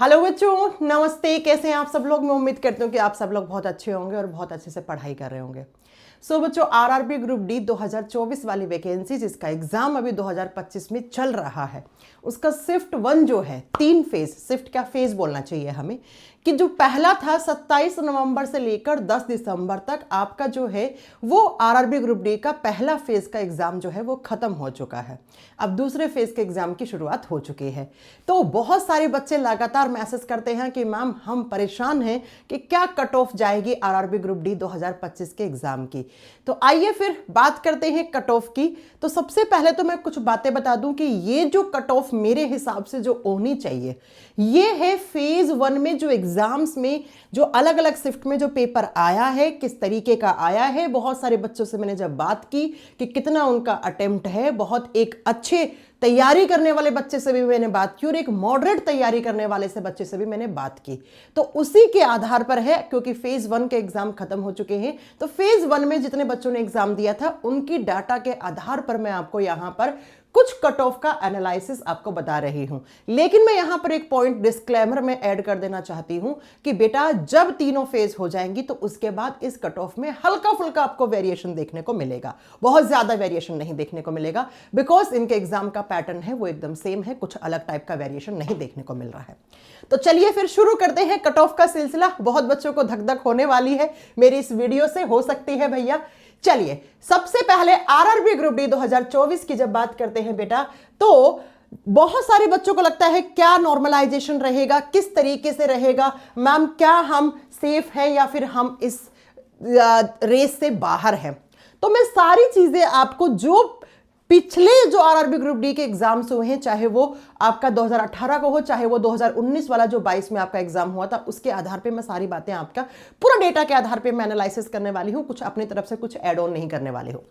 Hello बच्चों, नमस्ते। कैसे हैं आप सब लोग। मैं उम्मीद करती हूँ कि आप सब लोग बहुत अच्छे होंगे और बहुत अच्छे से पढ़ाई कर रहे होंगे। बच्चों, आरआरबी ग्रुप डी 2024 वाली वैकेंसी जिसका एग्जाम अभी 2025 में चल रहा है, उसका शिफ्ट 1 जो है 3 फेज, शिफ्ट क्या फेज बोलना चाहिए हमें, कि जो पहला था 27 नवंबर से लेकर 10 दिसंबर तक आपका जो है वो आरआरबी ग्रुप डी का पहला फेज का एग्जाम जो है वो खत्म हो चुका है। अब दूसरे फेज के एग्जाम की शुरुआत हो चुकी है। तो बहुत सारे बच्चे लगातार मैसेज करते हैं कि मैम हम परेशान हैं कि क्या कट ऑफ जाएगी आरआरबी ग्रुप डी 2025 के एग्जाम की। तो आइए फिर बात करते हैं कट ऑफ की। तो सबसे पहले तो मैं कुछ बातें बता दूं कि ये जो कट ऑफ मेरे हिसाब से जो होनी चाहिए, ये है फेज 1 में जो एग्जाम्स में जो अलग अलग शिफ्ट में जो पेपर आया है, किस तरीके का आया है। बहुत सारे बच्चों से मैंने जब बात की कि कितना उनका अटेम्प्ट है, बहुत एक अच्छे तैयारी करने वाले बच्चे से भी मैंने बात की और एक मॉडरेट तैयारी करने वाले से बच्चे से भी मैंने बात की। तो उसी के आधार पर है, क्योंकि फेज 1 के एग्जाम खत्म हो चुके हैं, तो फेज 1 में जितने बच्चों ने एग्जाम दिया था उनकी डाटा के आधार पर मैं आपको यहां पर कुछ कट ऑफ का एनालिसिस आपको बता रही हूं। लेकिन मैं यहां पर एक पॉइंट डिस्क्लेमर में ऐड कर देना चाहती हूं कि बेटा जब तीनों फेज हो जाएंगी तो उसके बाद इस कट ऑफ में हल्का फुल्का आपको वेरिएशन देखने को मिलेगा, बहुत ज्यादा वेरिएशन नहीं देखने को मिलेगा, बिकॉज इनके एग्जाम का पैटर्न है वो एकदम सेम है, कुछ अलग टाइप का वेरिएशन नहीं देखने को मिल रहा है। तो चलिए फिर शुरू करते हैं कट ऑफ का सिलसिला। बहुत बच्चों को धक धक होने वाली है मेरी इस वीडियो से, हो सकती है भैया। चलिए सबसे पहले आरआरबी ग्रुप डी 2024 की जब बात करते हैं बेटा, तो बहुत सारे बच्चों को लगता है क्या नॉर्मलाइजेशन रहेगा, किस तरीके से रहेगा मैम, क्या हम सेफ हैं या फिर हम इस रेस से बाहर हैं। तो मैं सारी चीजें आपको जो पिछले जो आरआरबी ग्रुप डी के एग्जाम्स हुए हैं, चाहे वो आपका 2018 का हो, चाहे वो 2019 वाला जो 22 में आपका एग्जाम हुआ था, उसके आधार पे मैं सारी बातें आपका पूरा डेटा के आधार पे मैं एनालिसिस करने वाली हूं, कुछ अपनी तरफ से कुछ ऐड ऑन नहीं करने वाली हूं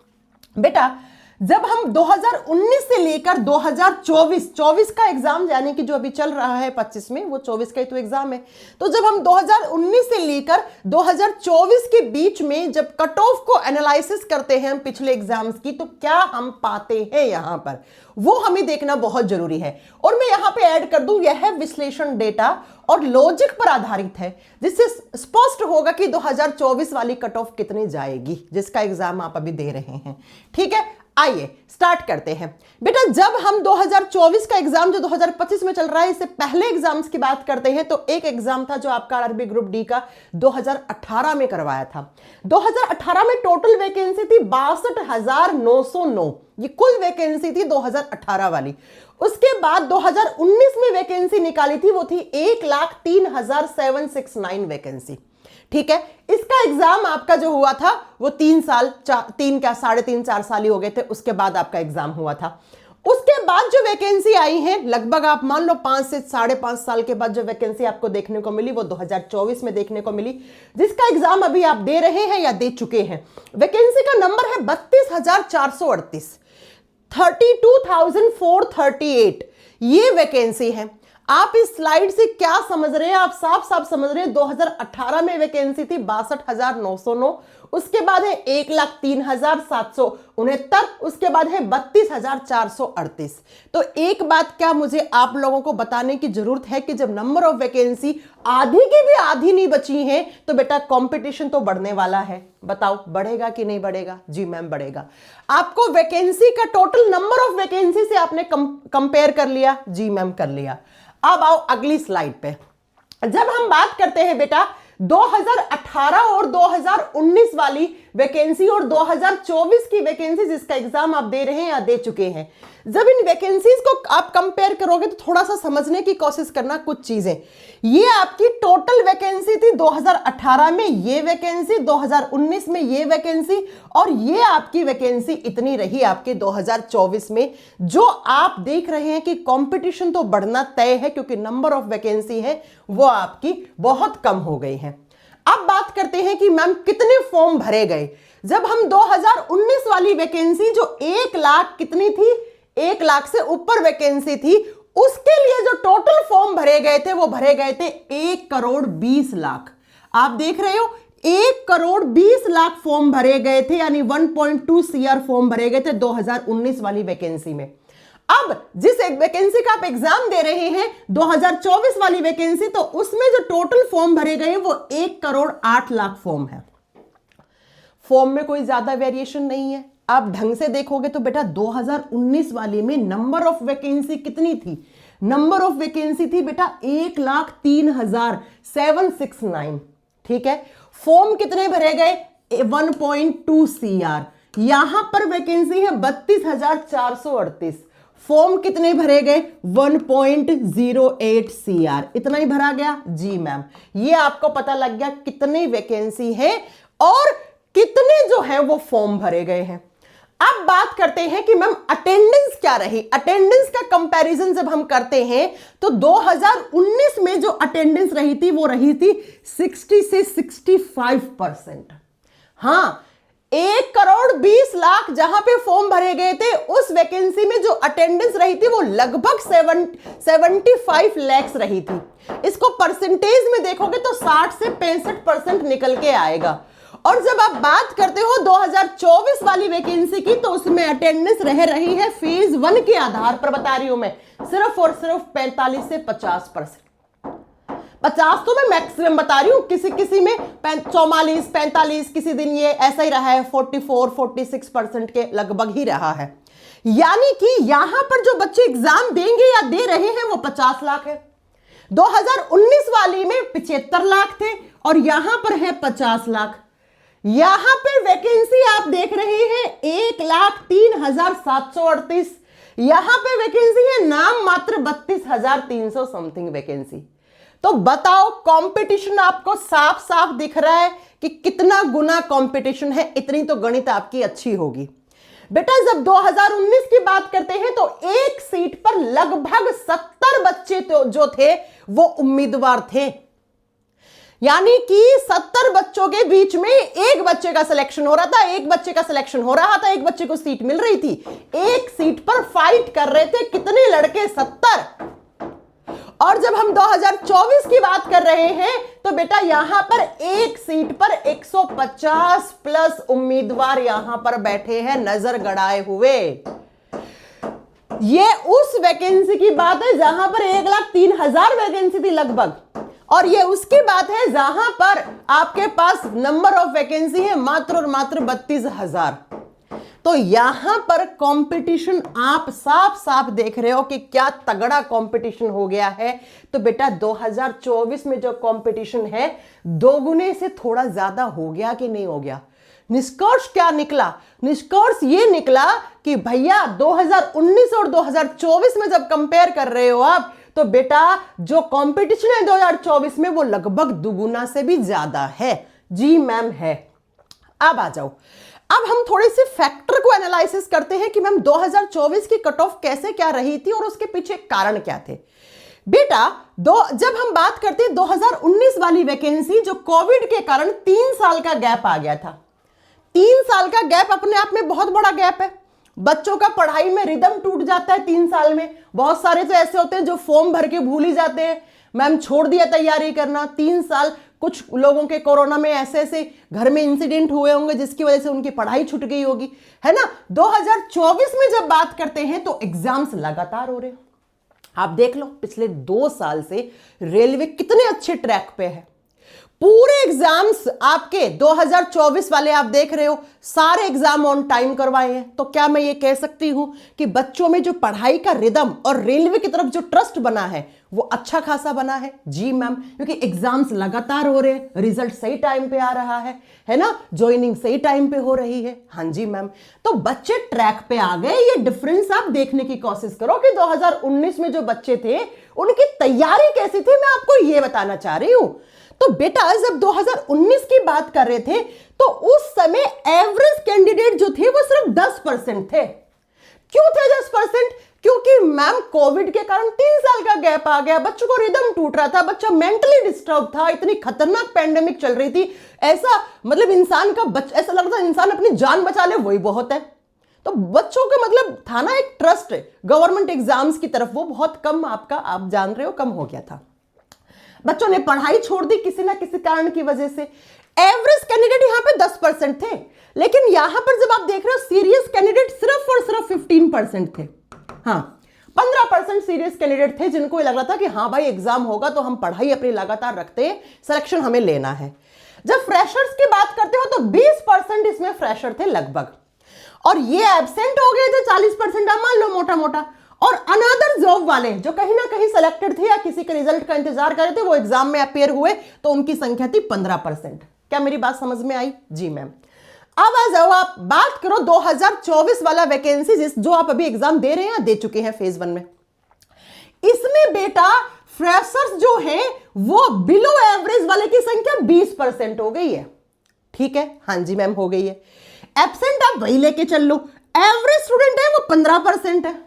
बेटा। जब हम 2019 से लेकर 2024 का एग्जाम, यानी कि जो अभी चल रहा है 25 में, वो 24 का ही तो एग्जाम है। तो जब हम 2019 से लेकर 2024 के बीच में जब कट ऑफ को एनालिसिस करते हैं हम पिछले एग्जाम्स की, तो क्या हम पाते हैं यहां पर, वो हमें देखना बहुत जरूरी है। और मैं यहां पे ऐड कर दूं, यह विश्लेषण डेटा और लॉजिक पर आधारित है, जिससे स्पष्ट होगा कि 2024 वाली कट ऑफ कितनी जाएगी, जिसका एग्जाम आप अभी दे रहे हैं। ठीक है, आइए स्टार्ट करते हैं बेटा। जब हम 2024 का एग्जाम जो 2025 में चल रहा है, इससे पहले एग्जाम्स की बात करते हैं, तो एक एग्जाम था जो आपका आरआरबी ग्रुप डी का 2018 में करवाया था। 2018 में टोटल वैकेंसी थी 62,909, ये कुल वैकेंसी थी 2018 वाली। उसके बाद 2019 में वैकेंसी निकाली थी, वो थी 1,03,769 वैकेंसी। ठीक है, इसका एग्जाम आपका जो हुआ था वो 3 साल, 3.5 साल ही हो गए थे, उसके बाद आपका एग्जाम हुआ था। उसके बाद जो वैकेंसी आई है, लगभग आप मान लो 5 से 5.5 साल के बाद जो वैकेंसी आपको देखने को मिली, वो 2024 में देखने को मिली, जिसका एग्जाम अभी आप दे रहे हैं या दे चुके हैं। वैकेंसी का नंबर है 32,438, 32,438 ये वैकेंसी है। आप इस स्लाइड से क्या समझ रहे हैं, आप साफ साफ समझ रहे हैं 2018 में वैकेंसी थी 62,909, उसके बाद है 1,03,769, उसके बाद है 32,438। तो एक बात क्या मुझे आप लोगों को बताने की जरूरत है कि जब नंबर ऑफ वैकेंसी आधी की भी आधी नहीं बची है, तो बेटा कंपटीशन तो बढ़ने वाला है। बताओ बढ़ेगा कि नहीं बढ़ेगा? जी मैम बढ़ेगा। आपको वैकेंसी का टोटल नंबर ऑफ वैकेंसी से आपने कंपेयर कर लिया? जी मैम कर लिया। अब आओ अगली स्लाइड पे। जब हम बात करते हैं बेटा 2018 और 2019 वाली वैकेंसी और 2024 की वैकेंसी जिसका एग्जाम आप दे रहे हैं या दे चुके हैं, जब इन वैकेंसीज को आप कंपेयर करोगे तो थोड़ा सा समझने की कोशिश करना कुछ चीजें। ये आपकी टोटल वैकेंसी थी 2018 में, ये वैकेंसी 2019 में, ये वैकेंसी, और ये आपकी वैकेंसी इतनी रही आपके 2024 में। जो आप देख रहे हैं कि कंपटीशन तो बढ़ना तय है, क्योंकि नंबर ऑफ वैकेंसी है वो आपकी बहुत कम हो गई है। अब बात करते हैं कि मैम कितने फॉर्म भरे गए। जब हम 2019 वाली वैकेंसी जो 1 लाख कितनी थी, 1 लाख से ऊपर वैकेंसी थी, उसके लिए जो टोटल फॉर्म भरे गए थे वो भरे गए थे 1,20,00,000। आप देख रहे हो 1,20,00,000 फॉर्म भरे गए थे, यानी 1.2 CR फॉर्म भरे गए थे 2019 वाली वैकेंसी में। अब जिस एक वैकेंसी का आप एग्जाम दे रहे हैं 2024 वाली वैकेंसी, तो उसमें जो टोटल फॉर्म भरे गए वो 1,08,00,000 फॉर्म है। फॉर्म में कोई ज्यादा वेरिएशन नहीं है। आप ढंग से देखोगे तो बेटा 2019 वाली में नंबर ऑफ वैकेंसी कितनी थी? नंबर ऑफ वैकेंसी थी बेटा 1,03,769। ठीक है, फॉर्म कितने भरे गए? 1.2 CR। यहां पर वैकेंसी है 32,438। फॉर्म कितने भरे गए? 1.08 CR। इतना ही भरा गया? जी मैम। ये आपको पता लग गया कितनी वैकेंसी है और कितने जो है वो फॉर्म भरे गए हैं। अब बात करते हैं कि मैम अटेंडेंस क्या रही। अटेंडेंस का कंपैरिजन जब हम करते हैं तो 2019 में जो अटेंडेंस रही थी वो रही थी 60 से 65%। हाँ, 1,20,00,000 जहां पे फॉर्म भरे गए थे उस वैकेंसी में जो अटेंडेंस रही थी वो लगभग 75 lakhs रही थी। इसको परसेंटेज में देखोगे तो 60 से 65% निकल के आएगा। और जब आप बात करते हो 2024 वाली वैकेंसी की, तो उसमें अटेंडेंस रह रही है फेज 1 के आधार पर, बता रही हूं मैं, सिर्फ और सिर्फ 45 से 50%। 50 तो मैं मैक्सिमम बता रही हूं, किसी किसी में 44, 45, किसी दिन ये ऐसा ही रहा है, 44, 46% के लगभग ही रहा है। यानी कि यहां पर जो बच्चे एग्जाम देंगे या दे रहे हैं वो 50 लाख है। 2019 वाली में 75 लाख थे और यहां पर है 50 लाख। यहां पे वैकेंसी आप देख रहे हैं 1,03,738। यहां पे वैकेंसी है नाम मात्र 32,300 समथिंग वैकेंसी। तो बताओ, कंपटीशन आपको साफ साफ दिख रहा है कि कितना गुना कंपटीशन है। इतनी तो गणित आपकी अच्छी होगी बेटा। जब 2019 की बात करते हैं तो एक सीट पर लगभग 70 बच्चे तो जो थे वो उम्मीदवार थे। यानी कि 70 बच्चों के बीच में एक बच्चे का सिलेक्शन हो रहा था, एक बच्चे का सिलेक्शन हो रहा था, एक बच्चे को सीट मिल रही थी। एक सीट पर फाइट कर रहे थे कितने लड़के? 70। और जब हम 2024 की बात कर रहे हैं तो बेटा यहां पर एक सीट पर 150 प्लस उम्मीदवार यहां पर बैठे हैं नजर गड़ाए हुए। ये उस वैकेंसी की बात है जहां पर 1,03,000 वैकेंसी थी लगभग, और ये उसकी बात है जहां पर आपके पास नंबर ऑफ वैकेंसी है मात्र और मात्र 32,000। तो यहां पर कंपटीशन आप साफ साफ देख रहे हो कि क्या तगड़ा कंपटीशन हो गया है। तो बेटा 2024 में जो कंपटीशन है दोगुने से थोड़ा ज्यादा हो गया कि नहीं हो गया? निष्कर्ष क्या निकला? निष्कर्ष ये निकला कि भैया 2019 और 2024 में जब कंपेयर कर रहे हो आप, तो बेटा जो कंपटीशन है 2024 में वो लगभग दुगुना से भी ज्यादा है। जी मैम है। अब आ जाओ, अब हम थोड़े से फैक्टर को एनालिसिस करते हैं कि मैम 2024 की कट ऑफ कैसे क्या रही थी और उसके पीछे कारण क्या थे। बेटा जब हम बात करते हैं 2019 वाली वैकेंसी, जो कोविड के कारण 3 साल का गैप आ गया था। 3 साल का गैप अपने आप में बहुत बड़ा गैप है। बच्चों का पढ़ाई में रिदम टूट जाता है 3 साल में। बहुत सारे तो ऐसे होते हैं जो फॉर्म भर के भूल ही जाते हैं, मैम छोड़ दिया तैयारी करना 3 साल। कुछ लोगों के कोरोना में ऐसे ऐसे घर में इंसिडेंट हुए होंगे जिसकी वजह से उनकी पढ़ाई छूट गई होगी, है ना। 2024 में जब बात करते हैं तो एग्जाम्स लगातार हो रहे हैं। आप देख लो पिछले 2 साल से रेलवे कितने अच्छे ट्रैक पे है। पूरे एग्जाम्स आपके 2024 वाले आप देख रहे हो, सारे एग्जाम ऑन टाइम करवाए हैं। तो क्या मैं ये कह सकती हूं कि बच्चों में जो पढ़ाई का रिदम और रेलवे की तरफ जो ट्रस्ट बना है वो अच्छा खासा बना है? जी मैम, क्योंकि एग्जाम्स लगातार हो रहे हैं, रिजल्ट सही टाइम पे आ रहा है ना, ज्वाइनिंग सही टाइम पे हो रही है। हाँ जी मैम, तो बच्चे ट्रैक पे आ गए। ये डिफरेंस आप देखने की कोशिश करो कि 2019 में जो बच्चे थे उनकी तैयारी कैसी थी, मैं आपको ये बताना चाह रही हूं। तो बेटा जब 2019 की बात कर रहे थे तो उस समय एवरेज कैंडिडेट जो थे वो सिर्फ 10% थे। क्यों थे 10%? क्योंकि मैम कोविड के कारण 3 साल का गैप आ गया, बच्चों को रिदम टूट रहा था, बच्चा मेंटली डिस्टर्ब था, इतनी खतरनाक पैंडेमिक चल रही थी। ऐसा मतलब इंसान का ऐसा लगता था इंसान अपनी जान बचा ले वही बहुत है। तो बच्चों का मतलब था ना एक ट्रस्ट गवर्नमेंट एग्जाम्स की तरफ, वो बहुत कम आपका, आप जान रहे हो, कम हो गया था। बच्चों ने पढ़ाई छोड़ दी किसी ना किसी कारण की वजह से। एवरेज कैंडिडेट यहां पे 10% थे, लेकिन यहां पर जब आप देख रहे हो सीरियस कैंडिडेट सिर्फ और सिर्फ 15% थे। हाँ, 15% सीरियस कैंडिडेट थे जिनको ये लग रहा था कि हाँ भाई एग्जाम होगा तो हम पढ़ाई अपनी लगातार रखते हैं, सिलेक्शन हमें लेना है। जब फ्रेशर्स की बात करते हो तो 20% इसमें फ्रेशर थे लगभग, और ये एब्सेंट हो गए थे 40%, आप मान लो मोटा मोटा। और अनदर जॉब वाले जो कहीं ना कहीं सेलेक्टेड थे या किसी के रिजल्ट का इंतजार कर रहे थे, वो एग्जाम में अपेयर हुए तो उनकी संख्या थी 15%। क्या मेरी बात समझ में आई? जी मैम। अब आ जाओ, आप बात करो 2024 वाला वैकेंसी जो आप अभी एग्जाम दे रहे हैं या दे चुके हैं फेज 1 में। इसमें बेटा फ्रेशर्स जो है वो बिलो एवरेज वाले की संख्या 20% हो गई है। ठीक है, हाँ जी मैम हो गई है। एब्सेंट आप वही लेके चल लो, एवरेज स्टूडेंट है वो 15% है।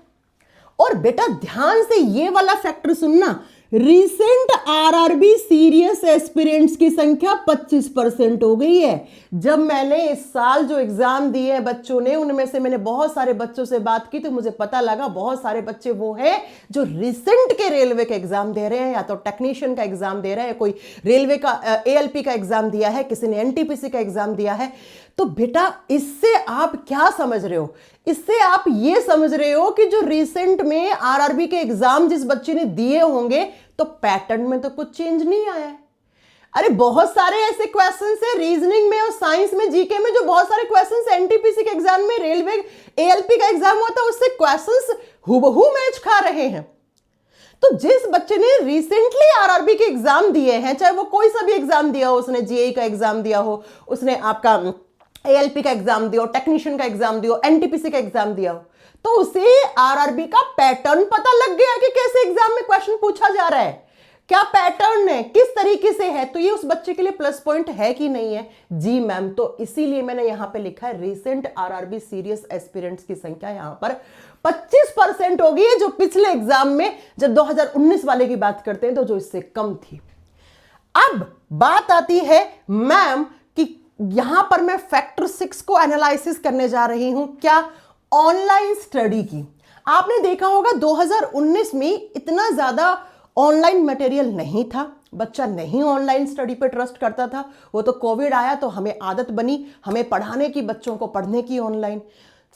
और बेटा ध्यान से ये वाला फैक्टर सुनना, रिसेंट आरआरबी सीरियस एस्पिरेंट्स की संख्या 25% हो गई है। जब मैंने इस साल जो एग्जाम दिए हैं बच्चों ने, उनमें से मैंने बहुत सारे बच्चों से बात की तो मुझे पता लगा बहुत सारे बच्चे वो हैं जो रिसेंट के रेलवे का एग्जाम दे रहे हैं, या तो टेक्नीशियन का एग्जाम दे रहे हैं, कोई रेलवे का एएलपी का एग्जाम दिया है, किसी ने एनटीपीसी का एग्जाम दिया है। तो बेटा इससे आप क्या समझ रहे हो? इससे आप ये समझ रहे हो कि जो रिसेंट में आरआरबी के एग्जाम जिस बच्चे ने दिए होंगे तो पैटर्न में तो कुछ चेंज नहीं आया है। अरे बहुत सारे ऐसे क्वेश्चंस है रीजनिंग में और साइंस में, जीके में, जो बहुत सारे क्वेश्चंस एनटीपीसी के एग्जाम में, रेलवे एएलपी का एग्जाम हुआ था उससे क्वेश्चंस हूबहू मैच खा रहे हैं। तो जिस बच्चे ने रिसेंटली आरआरबी के एग्जाम दिए हैं, चाहे वो कोई सा भी एग्जाम दिया हो, उसने जेईई का एग्जाम दिया हो, उसने आपका एएलपी का एग्जाम दिया हो, टेक्नीशियन का एग्जाम दिया हो, एनटीपीसी का एग्जाम दिया हो, तो उसे आरआरबी का पैटर्न पता लग गया कि कैसे एग्जाम में क्वेश्चन पूछा जा रहा है, क्या पैटर्न है, किस तरीके से है। तो ये उस बच्चे के लिए प्लस पॉइंट है कि नहीं है? जी मैम। तो इसीलिए मैंने यहां पे लिखा है रिसेंट आरआरबी सीरियस एस्पिरेंट्स की संख्या यहां पर 25% हो गई है, जो पिछले एग्जाम में जब 2019 वाले की बात करते हैं तो जो इससे कम थी। अब बात आती है मैम कि यहां पर मैं फैक्टर 6 को एनालिसिस करने जा रही हूं, क्या? ऑनलाइन स्टडी की। आपने देखा होगा 2019 में इतना ज्यादा ऑनलाइन मटेरियल नहीं था, बच्चा नहीं ऑनलाइन स्टडी पे ट्रस्ट करता था। वो तो कोविड आया तो हमें आदत बनी हमें पढ़ाने की, बच्चों को पढ़ने की ऑनलाइन।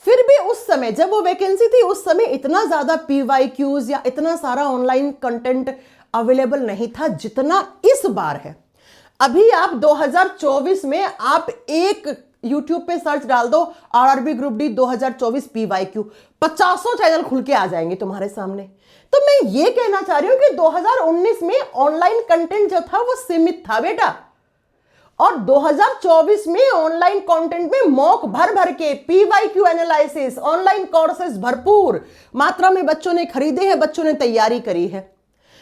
फिर भी उस समय जब वो वैकेंसी थी उस समय इतना ज्यादा पीवाईक्यूज या इतना सारा ऑनलाइन कंटेंट अवेलेबल नहीं था जितना इस बार है। अभी आप 2024 में आप एक YouTube पे सर्च डाल दो RRB group D 2024 PYQ, 50 channel खुल के आ जाएंगे तुम्हारे सामने। तो मैं ये कहना चाह रही हूं कि 2019 में ऑनलाइन कंटेंट जो था वो सीमित था बेटा, और 2024 में ऑनलाइन कंटेंट में मॉक भर भर के पीवाईक्यू एनालिसिस, ऑनलाइन कोर्सेज भरपूर मात्रा में बच्चों ने खरीदे हैं, बच्चों ने तैयारी करी है।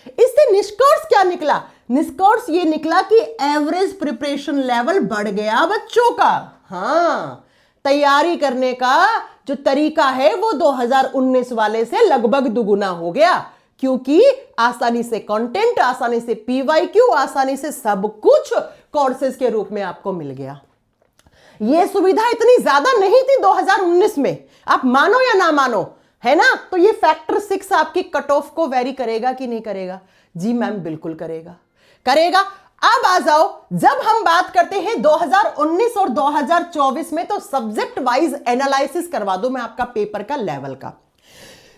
इससे निष्कर्ष क्या निकला? निष्कर्ष ये निकला कि एवरेज प्रिपरेशन लेवल बढ़ गया बच्चों का। हाँ, तैयारी करने का जो तरीका है वो 2019 वाले से लगभग दुगुना हो गया, क्योंकि आसानी से कंटेंट, आसानी से पीवाईक्यू, आसानी से सब कुछ कोर्सेज के रूप में आपको मिल गया। ये सुविधा इतनी ज्यादा नहीं थी 2019 में, आप मानो या ना मानो, है ना? तो ये फैक्टर 6 आपकी कट ऑफ को वेरी करेगा कि नहीं करेगा? जी मैम बिल्कुल करेगा, करेगा। अब आ जाओ, जब हम बात करते हैं 2019 और 2024 में, तो सब्जेक्ट वाइज एनालिसिस करवा दो मैं आपका पेपर का लेवल का।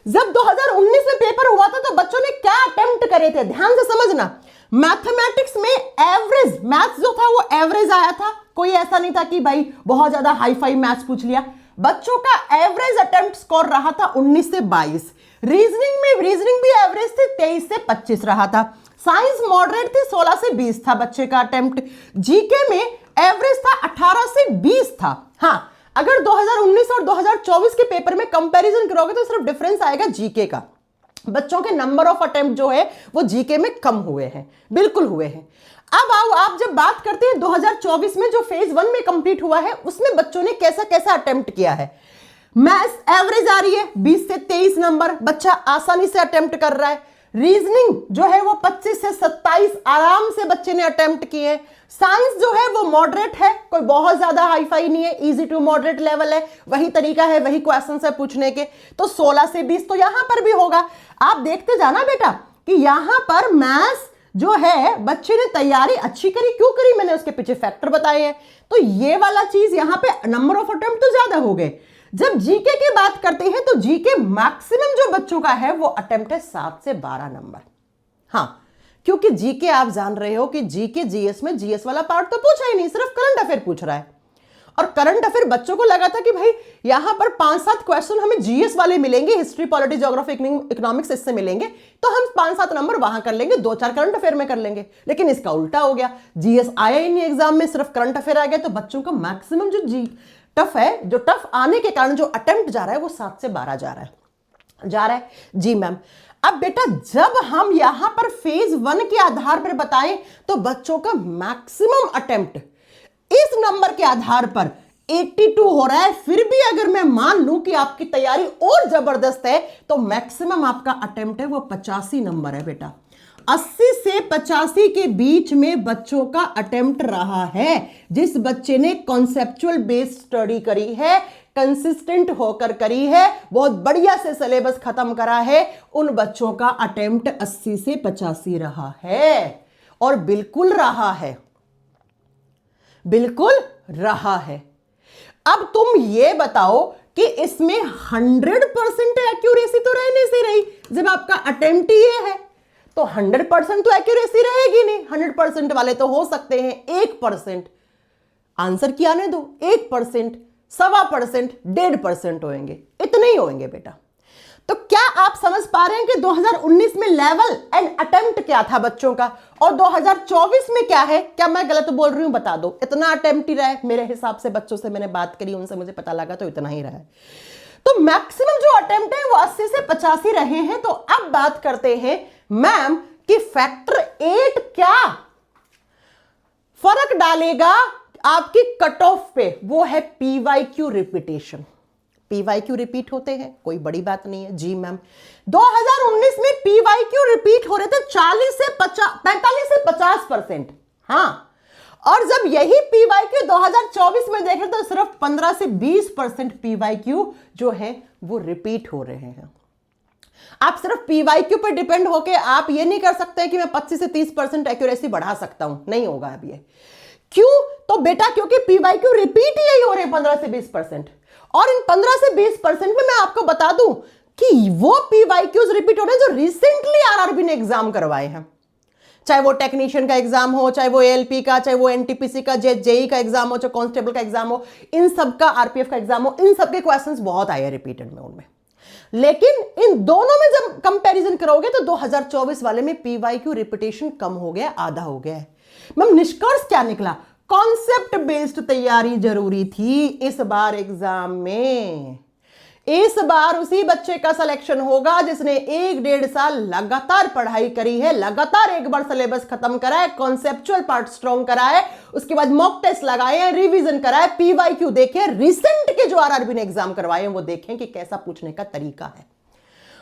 जब 2019 में पेपर हुआ था तो बच्चों ने क्या अटेम्प्ट करे थे, ध्यान से समझना। मैथमेटिक्स में एवरेज, मैथ्स जो था वो एवरेज आया था, कोई ऐसा नहीं था कि भाई बहुत ज्यादा हाई फाई मैथ्स पूछ लिया। बच्चों का एवरेज अटेम्प्ट स्कोर रहा था 19 से 22। रीजनिंग भी एवरेज थे, 23 से 25 रहा था। साइंस मॉडरेट थी, 16 से 20 था बच्चे का अटेम्प्ट। जीके में एवरेज था 18 से 20 था। हाँ, अगर 2019 और 2024 के पेपर में कंपैरिजन करोगे तो सिर्फ डिफरेंस आएगा जीके का। बच्चों के नंबर ऑफ अटेम्प्ट जो है वो जीके में कम हुए हैं, बिल्कुल हुए हैं। अब आओ, आप जब बात करते हैं 2024 में जो फेज 1 में कंप्लीट हुआ है उसमें बच्चों ने कैसा कैसा अटेम्प्ट किया है। मैथ्स एवरेज आ रही है 20 से 23 नंबर, बच्चा आसानी से अटेम्प्ट कर रहा है। रीजनिंग जो है वो 25 से 27 आराम से बच्चे ने अटेम्प्ट किए। साइंस जो है वो मॉडरेट है, कोई बहुत ज्यादा हाईफाई नहीं है, इजी टू मॉडरेट लेवल है, वही तरीका है, वही क्वेश्चन है पूछने के। तो 16 से 20 तो यहां पर भी होगा। आप देखते जाना बेटा कि यहां पर मैथ्स जो है बच्चे ने तैयारी अच्छी करी, क्यों करी, मैंने उसके पीछे फैक्टर बताए हैं। तो ये वाला चीज यहां पे नंबर ऑफ अटेम्प्ट तो ज्यादा हो गए। जब जीके की बात करते हैं तो जीके मैक्सिमम जो बच्चों का है वो अटेम्प्ट है 7 से 12 नंबर। हाँ, क्योंकि जीके आप जान रहे हो कि जीके जीएस में जीएस वाला पार्ट तो पूछा ही नहीं, सिर्फ करंट अफेयर पूछ रहा है। और करंट अफेयर बच्चों को लगा था कि भाई यहां पर 5-7 क्वेश्चन हमें जीएस वाले मिलेंगे, हिस्ट्री, पॉलिटी, ज्योग्राफी, इकोनॉमिक्स इससे मिलेंगे, तो हम 5-7 नंबर वहां कर लेंगे, 2-4 करंट अफेयर में कर लेंगे। लेकिन इसका उल्टा हो गया, जीएस आया ही नहीं एग्जाम में, सिर्फ करंट अफेयर आ गया। तो बच्चों का मैक्सिमम जो टफ है, जो टफ आने के कारण जो अटेम्प्ट जा रहा है वो 7 से 12 जा रहा है। जी मैम। अब बेटा जब हम यहां पर फेज 1 के आधार पर बताएं तो बच्चों का मैक्सिमम अटेम्प्ट इस नंबर के आधार पर 82 हो रहा है। फिर भी अगर मैं मान लूं कि आपकी तैयारी और जबरदस्त है तो मैक्सिमम आपका अटेम्प्ट है वो 85 नंबर है बेटा। 80 से 85 के बीच में बच्चों का अटेम्प्ट रहा है। जिस बच्चे ने कॉन्सेप्चुअल बेस्ड स्टडी करी है, कंसिस्टेंट होकर करी है, बहुत बढ़िया से सिलेबस खत्म करा है, उन बच्चों का अटेम्प्ट 80 से 85 रहा है। और बिल्कुल रहा है, बिल्कुल रहा है। अब तुम ये बताओ कि इसमें 100% एक्यूरेसी तो रहने से रही। जब आपका अटेम्प्ट ये है तो 100% तो एक्यूरेसी रहेगी नहीं। 100% वाले तो हो सकते हैं 1%। आंसर क्या आने दो, 1%, 1.25%, 1.5% होंगे, इतने ही होंगे बेटा। तो क्या आप समझ पा रहे हैं कि 2019 में लेवल एंड अटेम्प्ट क्या था बच्चों का, और 2024 में क्या है? क्या मैं गलत बोल रही हूं बता दो। इतना अटेम्प्ट ही रहा है मेरे हिसाब से, बच्चों से मैंने बात करी, उनसे मुझे पता लगा तो इतना ही रहा है। तो मैक्सिमम जो अटेम्प्ट है वो 80 से 85 रहे हैं। तो अब बात करते हैं मैम कि फैक्टर 8 क्या फर्क डालेगा आपकी कट ऑफ पे, वो है पीवाईक्यू रिपीटेशन। पीवाईक्यू रिपीट होते हैं, कोई बड़ी बात नहीं है। जी मैम, 2019 में पीवाईक्यू रिपीट हो रहे थे 45 से 50%। हाँ, और जब यही पीवाईक्यू 2024 में देखें तो सिर्फ 15 से 20% पीवाईक्यू जो है वो रिपीट हो रहे हैं। आप सिर्फ पीवाईक्यू पर डिपेंड होके आप ये नहीं कर सकते कि मैं 25 से 30% एक्यूरेसी बढ़ा सकता हूं, नहीं होगा अब ये। क्यों? तो बेटा क्योंकि पीवाईक्यू रिपीट ही हो रहे हैं 15 से 20%। और इन 15 से 20% में मैं आपको बता दूं कि वो पीवाईक्यूज रिपीट हो रहे हैं जो रिसेंटली आरआरबी ने एग्जाम करवाए हैं। चाहे वो टेक्नीशियन का एग्जाम हो, चाहे वो एएलपी का, चाहे वो एनटीपीसी का, जेई का एग्जाम हो, चाहे कांस्टेबल का एग्जाम हो, इन सब का, आरपीएफ का एग्जाम हो, इन सब के क्वेश्चंस बहुत आए हैं रिपीटेड में उनमें। लेकिन इन दोनों में जब कंपैरिजन करोगे तो 2024 वाले में पीवाईक्यू रिपीटेशन कम हो गया, आधा हो गया है। मैम निष्कर्ष क्या निकला? कॉन्सेप्ट बेस्ड तैयारी जरूरी थी इस बार एग्जाम में। इस बार उसी बच्चे का सिलेक्शन होगा जिसने 1-1.5 साल लगातार पढ़ाई करी है, लगातार एक बार सिलेबस खत्म करा है, कॉन्सेप्चुअल पार्ट स्ट्रॉन्ग करा है, उसके बाद मॉक टेस्ट लगाए हैं, रिवीजन करा है, पीवाईक्यू देखे, रिसेंट के जो आरआरबी ने एग्जाम करवाए हैं वो देखें कि कैसा पूछने का तरीका है।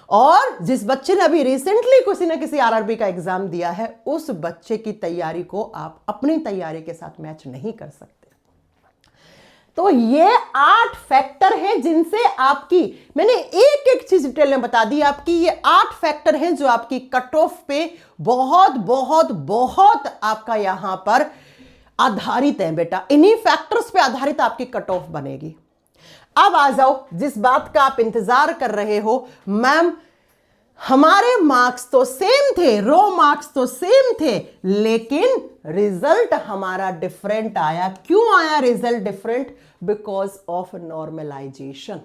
और जिस बच्चे ने अभी रिसेंटली किसी न किसी आरआरबी का एग्जाम दिया है, उस बच्चे की तैयारी को आप अपनी तैयारी के साथ मैच नहीं कर सकते। तो ये 8 फैक्टर हैं जिनसे आपकी, मैंने एक एक चीज डिटेल में बता दी आपकी, ये 8 फैक्टर हैं जो आपकी कट ऑफ पे बहुत बहुत बहुत आपका यहां पर आधारित है बेटा। इन्हीं फैक्टर्स पे आधारित आपकी कट ऑफ बनेगी। अब आ जाओ जिस बात का आप इंतजार कर रहे हो, मैम हमारे मार्क्स तो सेम थे, रो मार्क्स तो सेम थे, लेकिन रिजल्ट हमारा डिफरेंट आया। क्यों आया result different? Because of normalisation.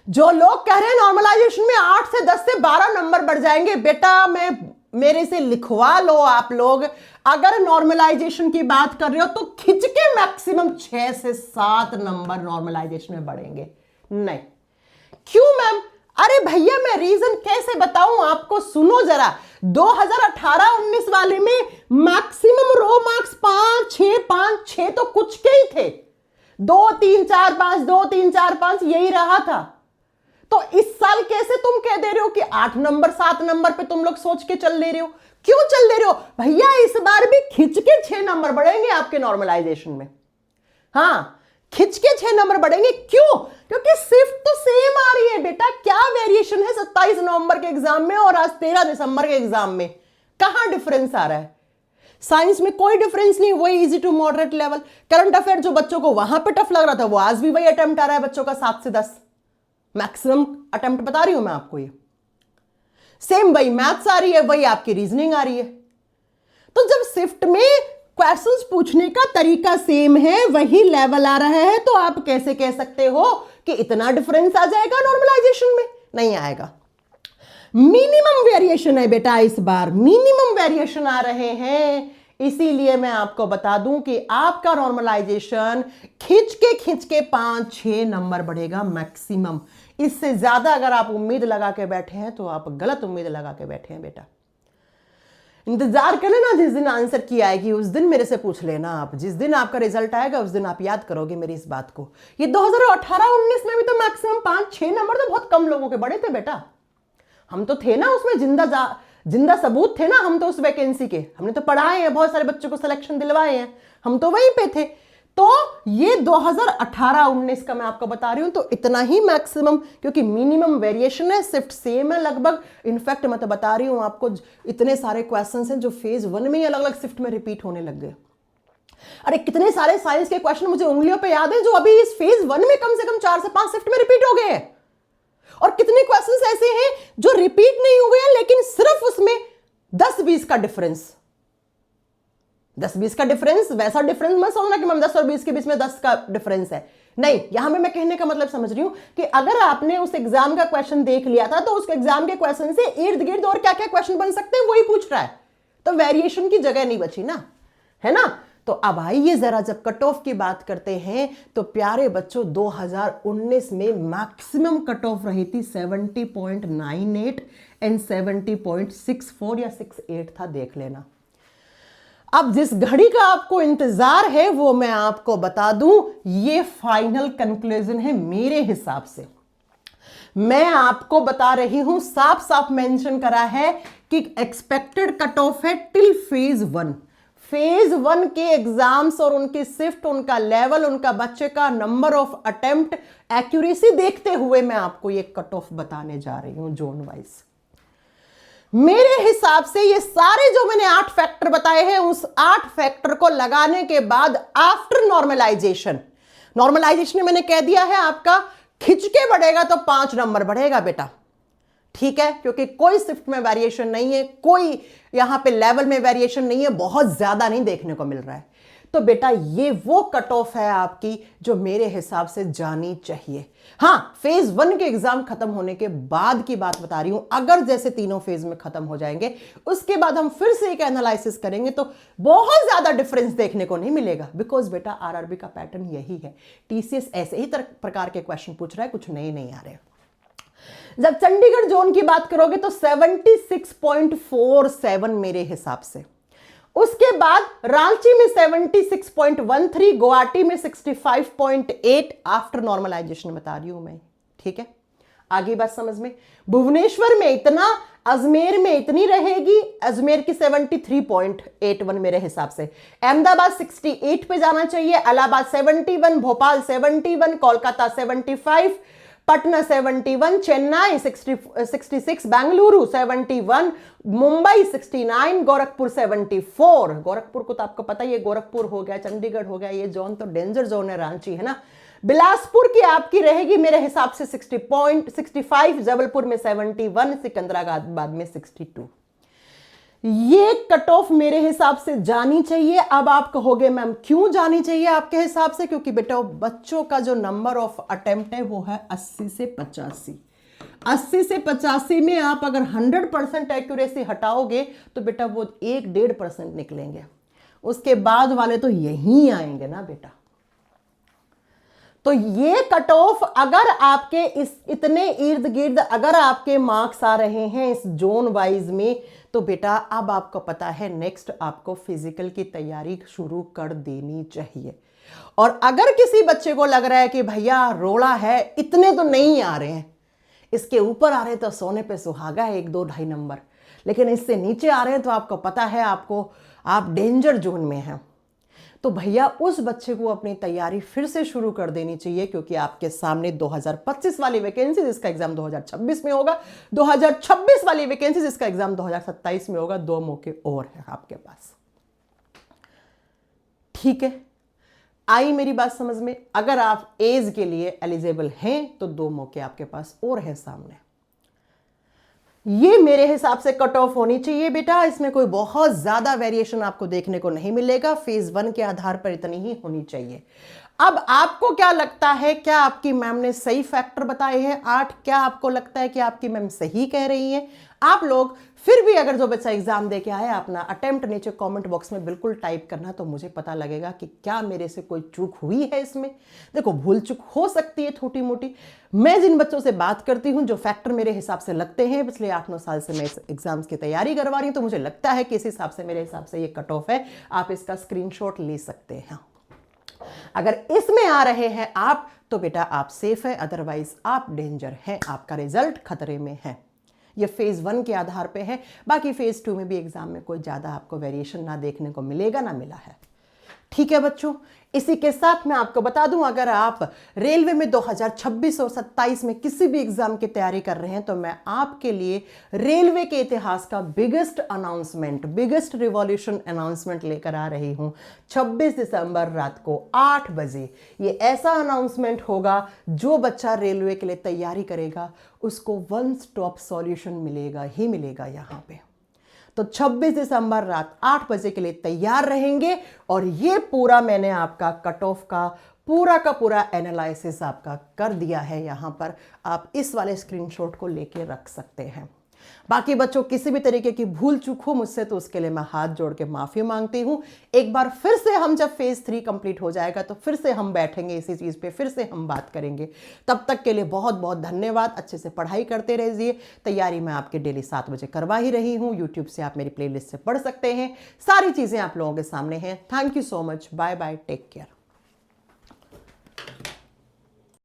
जो लोग कह रहे हैं नॉर्मलाइजेशन में 8 से 10 से 12 नंबर बढ़ जाएंगे, बेटा मेरे से लिखवा लो आप लोग। अगर नॉर्मलाइजेशन की बात कर रहे हो तो खिंच के मैक्सिमम 6 से 7 नंबर नॉर्मलाइजेशन में बढ़ेंगे। नहीं, क्यों मैम? अरे भैया मैं रीजन कैसे बताऊं आपको, सुनो जरा। 2018-19 वाले में मैक्सिमम रो मार्क्स 5-6 तो कुछ के ही थे, 2-3-4-5 2-3-4-5 यही रहा था। तो इस साल कैसे तुम कह दे रहे हो कि 8 नंबर 7 नंबर पे तुम लोग सोच के चल ले रहे हो? क्यों चल ले रहे हो भैया? इस बार भी खिंच के 6 नंबर बढ़ेंगे आपके नॉर्मलाइजेशन में। हाँ, खिंच के 6 नंबर बढ़ेंगे। क्यों? क्योंकि शिफ्ट तो सेम आ रही है बेटा। क्या वेरिएशन है 27 नवंबर के एग्जाम में और आज 13 दिसंबर के एग्जाम में? कहां डिफरेंस आ रहा है? साइंस में कोई डिफरेंस नहीं, वही easy to moderate level. Current affair जो बच्चों को वहां पे टफ लग रहा था वो आज भी वही अटेम्प्ट आ रहा है बच्चों का, 7 से 10 मैक्सिमम अटेम्प्ट बता रही हूं मैं आपको। ये सेम वही मैथ्स आ रही है, वही आपकी रीजनिंग आ रही है। तो जब शिफ्ट में क्वेश्चंस पूछने का तरीका सेम है, वही लेवल आ रहा है, तो आप कैसे कह सकते हो कि इतना डिफरेंस आ जाएगा नॉर्मलाइजेशन में? नहीं आएगा। मिनिमम वेरिएशन है बेटा, इस बार मिनिमम वेरिएशन आ रहे हैं। इसीलिए मैं आपको बता दूं कि आपका नॉर्मलाइजेशन खिंच के 5-6 नंबर बढ़ेगा मैक्सिमम। इससे ज्यादा अगर आप उम्मीद लगा के बैठे हैं तो आप गलत उम्मीद लगा के बैठे हैं बेटा। इंतजार कर लेना, जिस दिन आंसर की आएगी उस दिन मेरे से पूछ लेना आप। जिस दिन आपका रिजल्ट आएगा उस दिन आप याद करोगे मेरी इस बात को। ये 2018-19 में भी तो मैक्सिमम 5-6 नंबर तो बहुत कम लोगों के बड़े थे बेटा। हम तो थे ना उसमें, जिंदा सबूत थे ना हम तो उस वैकेंसी के। हमने तो पढ़ाए हैं, बहुत सारे बच्चों को सिलेक्शन दिलवाए हैं, हम तो वहीं पे थे। तो ये 2018-19 का मैं आपको बता रही हूं, तो इतना ही मैक्सिमम, क्योंकि मिनिमम वेरिएशन है, शिफ्ट सेम है लगभग। इनफैक्ट मैं तो बता रही हूं आपको, इतने सारे क्वेश्चंस हैं जो फेज 1 में ही अलग अलग शिफ्ट में रिपीट होने लग गए। अरे कितने सारे साइंस के क्वेश्चन मुझे उंगलियों पे याद है जो अभी इस फेज 1 में कम से कम 4 से 5 शिफ्ट में रिपीट हो गए हैं। और कितने क्वेश्चंस ऐसे हैं जो रिपीट नहीं हुए हैं, लेकिन सिर्फ उसमें 10-20 का डिफरेंस, 10-20 का डिफरेंस। वैसा डिफरेंस मत समझना कि मैम 10 और 20 के बीच में 10 का डिफरेंस है, नहीं। यहां में मैं कहने का मतलब समझ रही हूं कि अगर आपने उस एग्जाम का क्वेश्चन देख लिया था तो उस एग्जाम के क्वेश्चन से इर्द गिर्द और क्या क्या क्वेश्चन बन सकते हैं वही पूछ रहा है, तो वेरिएशन की जगह नहीं बची ना, है ना। तो अब आइए जरा, जब कट ऑफ की बात करते हैं तो प्यारे बच्चों 2019 में मैक्सिमम कट ऑफ रही थी 70.98 एंड 70.64 या 68 था, देख लेना। अब जिस घड़ी का आपको इंतजार है वो मैं आपको बता दूं, ये फाइनल कंक्लूजन है मेरे हिसाब से। मैं आपको बता रही हूं, साफ साफ मेंशन करा है कि एक्सपेक्टेड कट ऑफ है टिल फेज 1। फेज 1 के एग्जाम्स और उनकी शिफ्ट, उनका लेवल, उनका बच्चे का नंबर ऑफ अटेम्प्ट, एक्यूरेसी देखते हुए मैं आपको ये कट ऑफ बताने जा रही हूं जोन वाइज। मेरे हिसाब से ये सारे जो मैंने 8 फैक्टर बताए हैं, उस 8 फैक्टर को लगाने के बाद आफ्टर नॉर्मलाइजेशन, नॉर्मलाइजेशन में मैंने कह दिया है आपका खिंच के बढ़ेगा तो 5 नंबर बढ़ेगा बेटा, ठीक है, क्योंकि कोई शिफ्ट में वेरिएशन नहीं है, कोई यहां पे लेवल में वेरिएशन नहीं है, बहुत ज्यादा नहीं देखने को मिल रहा है। तो बेटा ये वो कट ऑफ है आपकी जो मेरे हिसाब से जानी चाहिए। हां, फेज 1 के एग्जाम खत्म होने के बाद की बात बता रही हूं। अगर जैसे तीनों फेज में खत्म हो जाएंगे, उसके बाद हम फिर से एक एनालिसिस करेंगे तो बहुत ज्यादा डिफरेंस देखने को नहीं मिलेगा, बिकॉज बेटा आरआरबी का पैटर्न यही है। टीसीएस ऐसे ही प्रकार के क्वेश्चन पूछ रहा है, कुछ नए नहीं आ रहे। जब चंडीगढ़ जोन की बात करोगे तो 76.47 मेरे हिसाब से, उसके बाद रांची में 76.13, गुवाहाटी में 65.8 आफ्टर नॉर्मलाइजेशन बता रही हूं मैं, ठीक है। आगे बात समझ में, भुवनेश्वर में इतना, अजमेर में इतनी रहेगी, अजमेर की 73.81 मेरे हिसाब से, अहमदाबाद 68 पे जाना चाहिए, इलाहाबाद 71, भोपाल 71, कोलकाता 75, पटना 71, चेन्नई 66, बेंगलुरु 71, मुंबई 69, गोरखपुर 74। गोरखपुर को तो आपको पता ही है, गोरखपुर हो गया, चंडीगढ़ हो गया, ये जोन तो डेंजर जोन है, रांची है ना। बिलासपुर की आपकी रहेगी मेरे हिसाब से 60.65, जबलपुर में 71, सिकंदराबाद में 62। ये कट ऑफ मेरे हिसाब से जानी चाहिए। अब आप कहोगे मैम क्यों जानी चाहिए आपके हिसाब से? क्योंकि बेटा बच्चों का जो नंबर ऑफ अटेम्प्ट है वो है 80 से 85। 80 से 85 में आप अगर 100% एक्यूरेसी हटाओगे तो बेटा वो 1-1.5% निकलेंगे, उसके बाद वाले तो यहीं आएंगे ना बेटा। तो ये कट ऑफ अगर आपके इस इतने इर्द गिर्द अगर आपके मार्क्स आ रहे हैं इस जोन वाइज में, तो बेटा अब आपको पता है नेक्स्ट आपको फिजिकल की तैयारी शुरू कर देनी चाहिए। और अगर किसी बच्चे को लग रहा है कि भैया रोड़ा है, इतने तो नहीं आ रहे हैं, इसके ऊपर आ रहे हैं तो सोने पे सुहागा है 1-2-2.5 नंबर, लेकिन इससे नीचे आ रहे हैं तो आपको पता है आप डेंजर जोन में हैं, तो भैया उस बच्चे को अपनी तैयारी फिर से शुरू कर देनी चाहिए। क्योंकि आपके सामने 2025 वाली वैकेंसी जिसका एग्जाम 2026 में होगा, 2026 वाली वैकेंसी जिसका एग्जाम 2027 में होगा, 2 मौके और है आपके पास। ठीक है, आई मेरी बात समझ में? अगर आप एज के लिए एलिजिबल हैं तो 2 मौके आपके पास और है सामने। ये मेरे हिसाब से कट ऑफ होनी चाहिए बेटा, इसमें कोई बहुत ज्यादा वेरिएशन आपको देखने को नहीं मिलेगा। फेज 1 के आधार पर इतनी ही होनी चाहिए। अब आपको क्या लगता है, क्या आपकी मैम ने सही फैक्टर बताए हैं 8? क्या आपको लगता है कि आपकी मैम सही कह रही हैं? आप लोग फिर भी अगर जो बच्चा एग्जाम दे के आए अपना अटेम्प्ट नीचे कमेंट बॉक्स में बिल्कुल टाइप करना, तो मुझे पता लगेगा कि क्या मेरे से कोई चूक हुई है इसमें। देखो, भूल चूक हो सकती है छोटी मोटी। मैं जिन बच्चों से बात करती हूँ, जो फैक्टर मेरे हिसाब से लगते हैं, पिछले 8-9 साल से मैं इस एग्जाम्स की तैयारी करवा रही हूँ, तो मुझे लगता है कि इस हिसाब से, मेरे हिसाब से ये कट ऑफ है। आप इसका स्क्रीनशॉट ले सकते हैं। अगर इसमें आ रहे हैं आप, तो बेटा आप सेफ है, अदरवाइज आप डेंजर हैं, आपका रिजल्ट खतरे में है। ये फेज 1 के आधार पे है। बाकी फेज 2 में भी एग्जाम में कोई ज्यादा आपको वेरिएशन ना देखने को मिलेगा, ना मिला है। ठीक है बच्चों, इसी के साथ मैं आपको बता दूं, अगर आप रेलवे में 2026 और 27 में किसी भी एग्जाम की तैयारी कर रहे हैं, तो मैं आपके लिए रेलवे के इतिहास का biggest announcement, biggest revolution announcement लेकर आ रही हूं। 26 दिसंबर रात को 8 बजे ये ऐसा अनाउंसमेंट होगा, जो बच्चा रेलवे के लिए तैयारी करेगा उसको वन स्टॉप सॉल्यूशन मिलेगा ही मिलेगा यहां पे। तो 26 दिसंबर रात 8 बजे के लिए तैयार रहेंगे। और ये पूरा मैंने आपका कट ऑफ का पूरा एनालिसिस आपका कर दिया है यहां पर। आप इस वाले स्क्रीनशॉट को लेके रख सकते हैं। बाकी बच्चों, किसी भी तरीके की भूल चूक हो मुझसे, तो उसके लिए मैं हाथ जोड़ के माफी मांगती हूं। एक बार फिर से हम, जब फेज 3 कंप्लीट हो जाएगा, तो फिर से हम बैठेंगे इसी चीज पे, फिर से हम बात करेंगे। तब तक के लिए बहुत बहुत धन्यवाद। अच्छे से पढ़ाई करते रहिए। तैयारी मैं आपके डेली 7 बजे करवा ही रही हूँ। यूट्यूब से आप मेरी प्लेलिस्ट से पढ़ सकते हैं। सारी चीजें आप लोगों के सामने हैं। Thank you so much. Bye bye, take care.